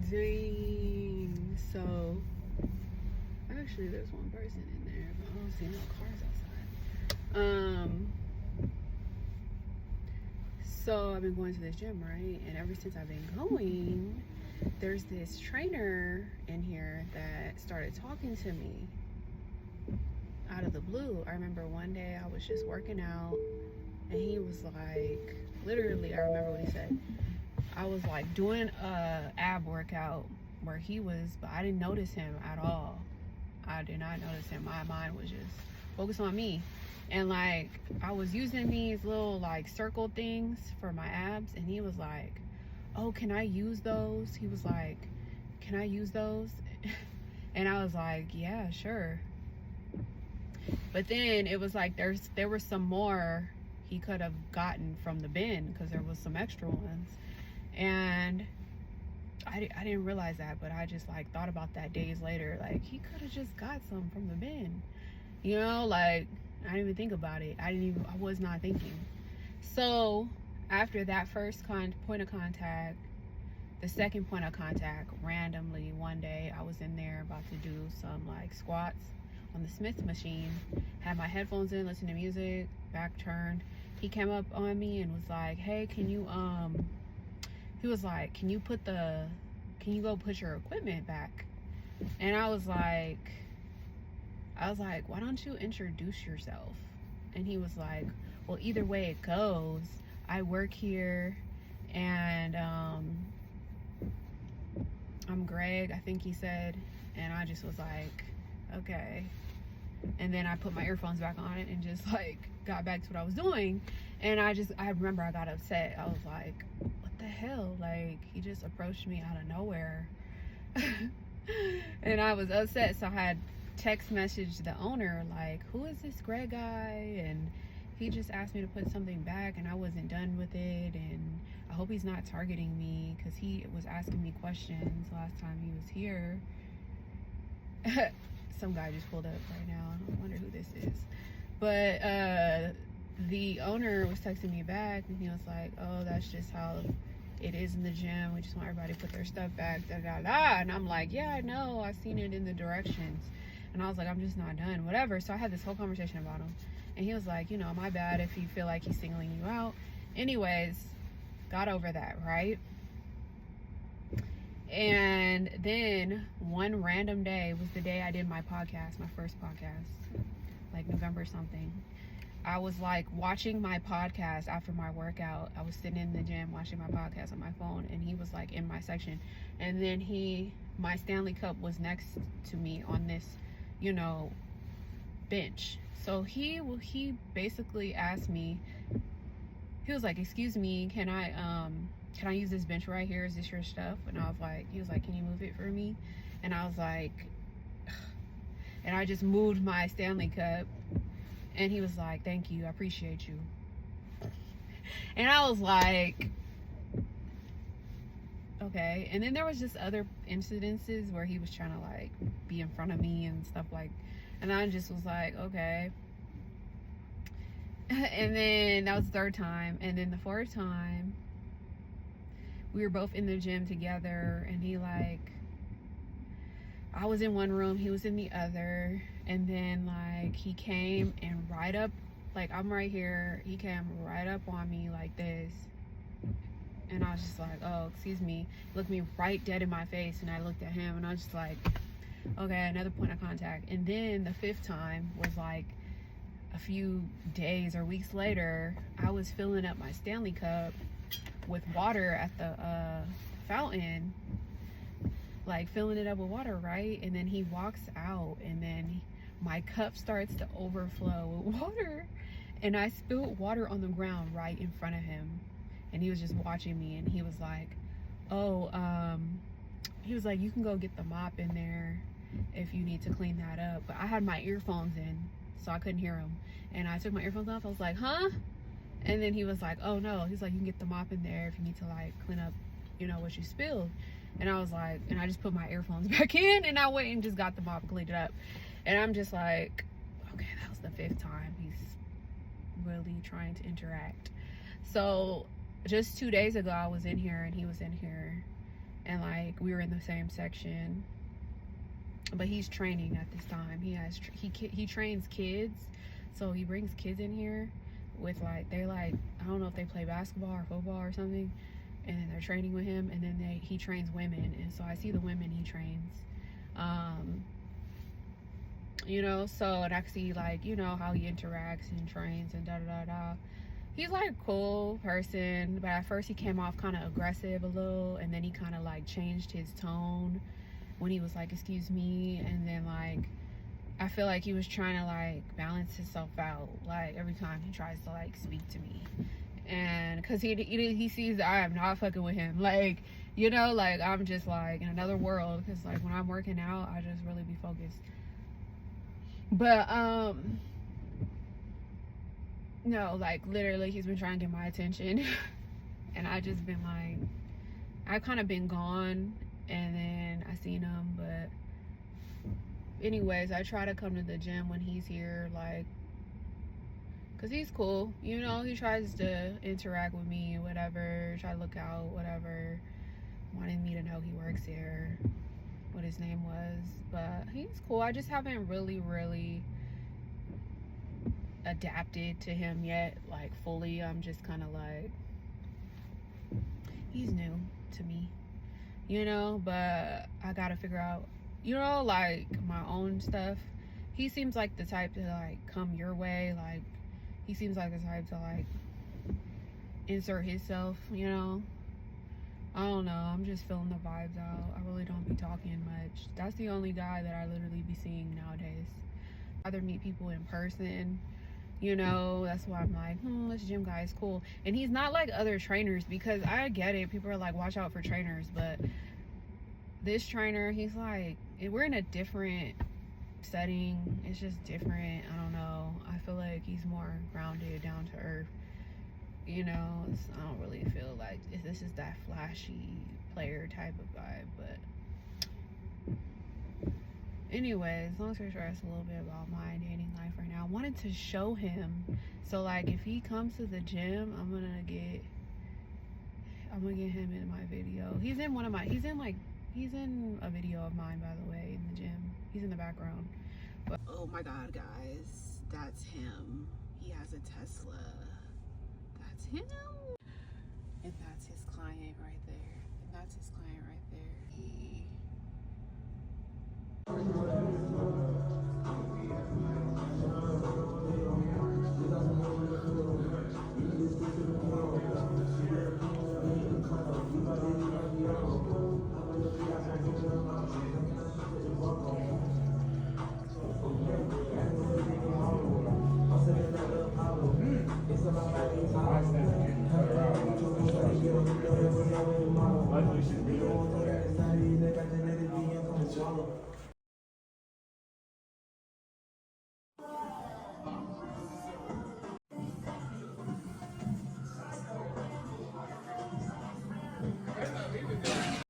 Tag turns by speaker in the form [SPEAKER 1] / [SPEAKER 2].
[SPEAKER 1] Dang. So actually there's one person in there, but I don't see no cars outside. So I've been going to this gym, right? And ever since I've been going, there's this trainer in here that started talking to me out of the blue. I remember one day I was just working out and he was like, literally, I remember what he said. I was like doing a ab workout where he was, but I didn't notice him at all. I did not notice him. My mind was just focused on me. And like, I was using these little like circle things for my abs, and he was like, oh, can I use those? He was like, can I use those? And I was like, yeah, sure. But then it was like there were some more he could have gotten from the bin because there was some extra ones. And I didn't realize that, but I just like thought about that days later. Like, he could have just got some from the bin, you know? Like, I didn't even think about it. I was not thinking. So after that first point of contact, the second point of contact, randomly one day I was in there about to do some like squats on the Smith machine, had my headphones in, listening to music, back turned. He came up on me and was like, hey, can you he was like, can you go put your equipment back? And I was like, why don't you introduce yourself? And he was like, well, either way it goes, I work here, and I'm Greg, I think he said. And I just was like, okay. And then I put my earphones back on it and just like got back to what I was doing. And I remember I got upset. I was like, what the hell? Like, he just approached me out of nowhere. And I was upset, so I had text messaged the owner like, who is this Greg guy? And he just asked me to put something back and I wasn't done with it, and I hope he's not targeting me because he was asking me questions last time he was here. Some guy just pulled up right now. I wonder who this is. But the owner was texting me back and he was like, oh, that's just how it is in the gym. We just want everybody to put their stuff back, da da da. And I'm like, yeah, I know, I've seen it in the directions. And I was like, I'm just not done, whatever. So I had this whole conversation about him, and he was like, you know, my bad if you feel like he's singling you out. Anyways, got over that, right? And then one random day was the day I did my podcast, my first podcast, like November something. I was like watching my podcast after my workout. I was sitting in the gym watching my podcast on my phone, and he was like in my section. And then my Stanley Cup was next to me on this, you know, bench. So he basically asked me, he was like, excuse me, can I use this bench right here? Is this your stuff? And I was like, he was like, can you move it for me? And I was like, and I just moved my Stanley Cup. And he was like, thank you, I appreciate you. And I was like, okay. And then there was just other incidences where he was trying to like be in front of me and stuff like, and I just was like, okay. And then that was the third time. And then the fourth time, we were both in the gym together, and he like, I was in one room, he was in the other, and then like he came and right up, like I'm right here, he came right up on me like this, and I was just like, oh, excuse me. He looked me right dead in my face, and I looked at him, and I was just like, okay, another point of contact. And then the fifth time was like a few days or weeks later. I was filling up my Stanley Cup with water at the fountain, like filling it up with water, right? And then he walks out, and then my cup starts to overflow with water, and I spilled water on the ground right in front of him. And he was just watching me, and he was like, oh, he was like, you can go get the mop in there if you need to clean that up. But I had my earphones in, so I couldn't hear him. And I took my earphones off. I was like, huh? And then he was like, oh no, he's like, you can get the mop in there if you need to like clean up, you know, what you spilled. And I was like, and I just put my earphones back in, and I went and just got the mop, cleaned it up. And I'm just like, okay, that was the fifth time he's really trying to interact. So just 2 days ago, I was in here and he was in here, and like like we were in the same section, but he's training at this time. He trains kids, so he brings kids in here with like, they're like, I don't know if they play basketball or football or something, and then they're training with him, and then he trains women, and so I see the women he trains, you know, so, and I can see like, you know, how he interacts and trains and da da da da. He's like a cool person, but at first he came off kind of aggressive a little, and then he kind of like changed his tone when he was like, excuse me, and then like I feel like he was trying to like balance himself out, like every time he tries to like speak to me, and because he sees that I am not fucking with him, like, you know, like I'm just like in another world, because like when I'm working out I just really be focused. But no, like literally he's been trying to get my attention and I just been like, I've kind of been gone, and then I seen him. But anyways, I try to come to the gym when he's here, like, because he's cool, you know. He tries to interact with me, whatever, try to look out, whatever, wanting me to know he works here, what his name was. But he's cool. I just haven't really adapted to him yet, like fully. I'm just kind of like, he's new to me, you know. But I gotta figure out, you know, like my own stuff. He seems like the type to like come your way, like he seems like the type to like insert himself, you know. I don't know, I'm just feeling the vibes out. I really don't be talking much. That's the only guy that I literally be seeing nowadays. I'd rather meet people in person, you know. That's why I'm like, this gym guy is cool. And he's not like other trainers, because I get it, people are like, watch out for trainers, but this trainer, he's like, we're in a different setting. It's just different. I don't know, I feel like he's more grounded, down to earth, you know. I don't really feel like this is that flashy player type of guy. But anyways, long story short, it's a little bit about my dating life right now. I wanted to show him, so like if he comes to the gym, I'm gonna get him in my video. He's in a video of mine, by the way, in the gym. He's in the background. But oh my god, guys, that's him. He has a Tesla. That's him. And that's his client right there. And that's his client right there.